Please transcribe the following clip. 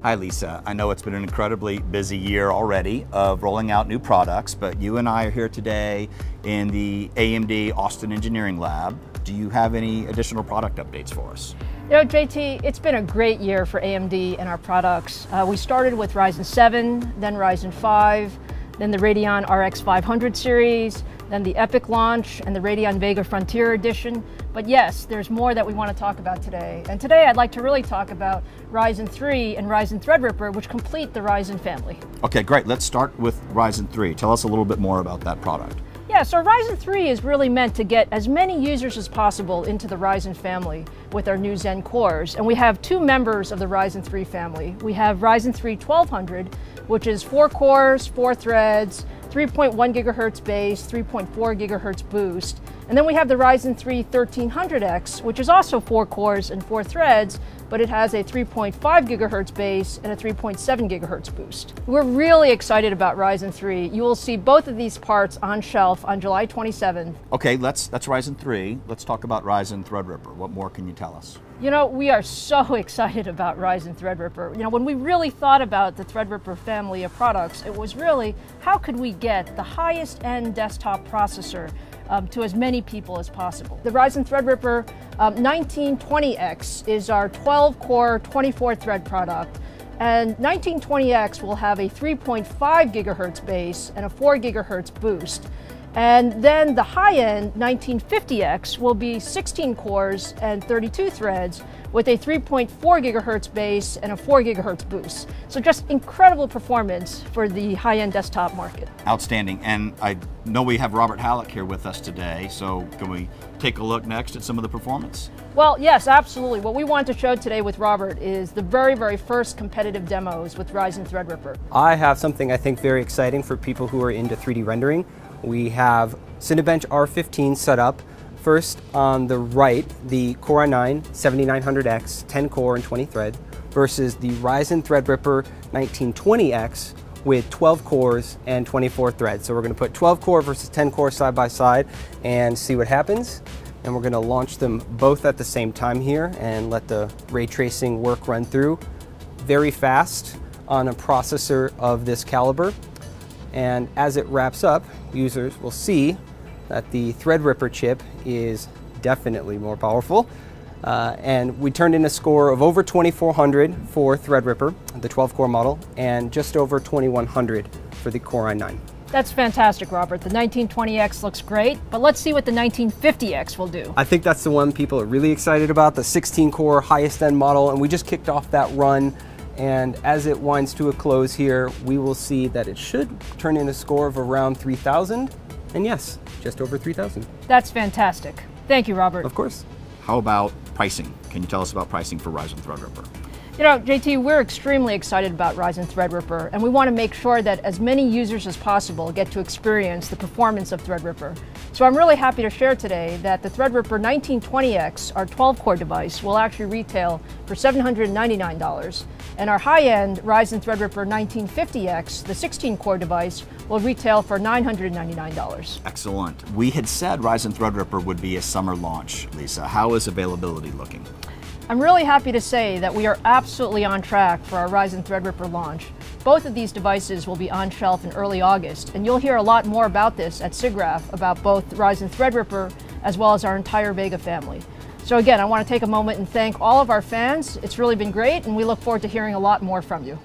Hi Lisa, I know it's been an incredibly busy year already of rolling out new products, but you and I are here today in the AMD Austin Engineering Lab. Do you have any additional product updates for us? You know, JT, it's been a great year for AMD and our products. We started with Ryzen 7, then Ryzen 5, then the Radeon RX 500 series, then the EPYC launch and the Radeon Vega Frontier Edition. But yes, there's more that we want to talk about today. And today I'd like to really talk about Ryzen 3 and Ryzen Threadripper, which complete the Ryzen family. Okay, great. Let's start with Ryzen 3. Tell us a little bit more about that product. Yeah, so Ryzen 3 is really meant to get as many users as possible into the Ryzen family with our new Zen cores. And we have two members of the Ryzen 3 family. We have Ryzen 3 1200, which is 4 cores, 4 threads, 3.1 gigahertz base, 3.4 gigahertz boost. And then we have the Ryzen 3 1300X, which is also 4 cores and 4 threads, but it has a 3.5 gigahertz base and a 3.7 gigahertz boost. We're really excited about Ryzen 3. You will see both of these parts on shelf on July 27th. Okay, that's Ryzen 3. Let's talk about Ryzen Threadripper. What more can you tell us? You know, we are so excited about Ryzen Threadripper. You know, when we really thought about the Threadripper family of products, it was really, how could we get the highest end desktop processor to as many people as possible? The Ryzen Threadripper 1920X is our 12-core, 24-thread product. And 1920X will have a 3.5 gigahertz base and a 4 gigahertz boost. And then the high-end 1950X will be 16 cores and 32 threads with a 3.4 gigahertz base and a 4 gigahertz boost. So just incredible performance for the high-end desktop market. Outstanding. And I know we have Robert Halleck here with us today, so can we take a look next at some of the performance? Well, yes, absolutely. What we want to show today with Robert is the very, very first competitive demos with Ryzen Threadripper. I have something I think very exciting for people who are into 3D rendering. We have Cinebench R15 set up. First on the right, the Core i9 7900X, 10 core and 20 threads, versus the Ryzen Threadripper 1920X with 12 cores and 24 threads. So we're going to put 12 core versus 10 core side by side and see what happens. And we're going to launch them both at the same time here and let the ray tracing work run through. Very fast on a processor of this caliber. And as it wraps up, users will see that the Threadripper chip is definitely more powerful. And we turned in a score of over 2400 for Threadripper, the 12-core model, and just over 2100 for the Core i9. That's fantastic, Robert. The 1920X looks great, but let's see what the 1950X will do. I think that's the one people are really excited about, the 16-core highest-end model, and we just kicked off that run. And as it winds to a close here, we will see that it should turn in a score of around 3000. And yes, just over 3000. That's fantastic. Thank you, Robert. Of course. How about pricing? Can you tell us about pricing for Ryzen Threadripper? You know, JT, we're extremely excited about Ryzen Threadripper, and we want to make sure that as many users as possible get to experience the performance of Threadripper. So I'm really happy to share today that the Threadripper 1920X, our 12-core device, will actually retail for $799, and our high-end Ryzen Threadripper 1950X, the 16-core device, will retail for $999. Excellent. We had said Ryzen Threadripper would be a summer launch, Lisa. How is availability looking? I'm really happy to say that we are absolutely on track for our Ryzen Threadripper launch. Both of these devices will be on shelf in early August, and you'll hear a lot more about this at SIGGRAPH about both Ryzen Threadripper as well as our entire Vega family. So again, I want to take a moment and thank all of our fans. It's really been great, and we look forward to hearing a lot more from you.